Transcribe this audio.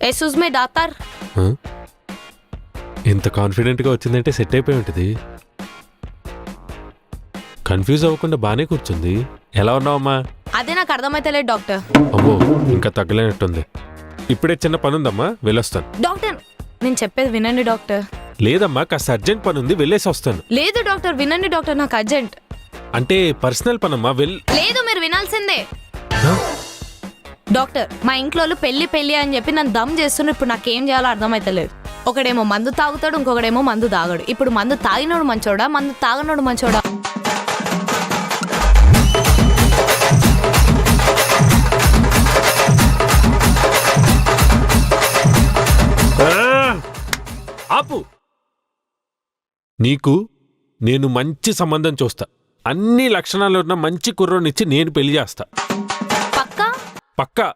ఎసూజ్ మే doctor. ఇంత కాన్ఫిడెంట్గా వచ్చిందంటే సెట్ అయిపోయి ఉంటుంది. కన్ఫ్యూజ్ అవ్వకుండా బాగానే కూర్చుంది. ఎలా ఉన్నావమ్మా? అదే నాకు అర్థమైతలేదు డాక్టర్. అమ్మో, ఇంకా తగ్గలేనట్టుంది. ఇప్పుడే చిన్న పని ఉందమ్మా, వెళ్ళొస్తాను. డాక్టర్ నేను చెప్పేది వినండి డాక్టర్. లేదమ్మా, కాస్త అర్జెంట్ పని ఉంది, వెళ్ళేసి వస్తాను. లేదు డాక్టర్ వినండి డాక్టర్, నాకు అర్జెంట్. అంటే పర్సనల్ పనమ్మా, లేదు మీరు వినాల్సిందే. డాక్టర్ మా ఇంట్లో పెళ్లి అని చెప్పి నన్ను దమ్ చేస్తున్నారు. ఇప్పుడు నాకేం చేయాలో అర్థమైతలేదు. ఒకడేమో మందు తాగుతాడు, ఇంకొకడేమో మందు తాగడు. ఇప్పుడు మందు తాగినోడు మంచోడా, మందు తాగనోడు మంచోడా? ఆపు. నీకు నేను మంచి సంబంధం చూస్తా. అన్ని లక్షణాలు ఉన్న మంచి కుర్రోనిచ్చి నేను పెళ్లి చేస్తా. పక్కా? పక్కా.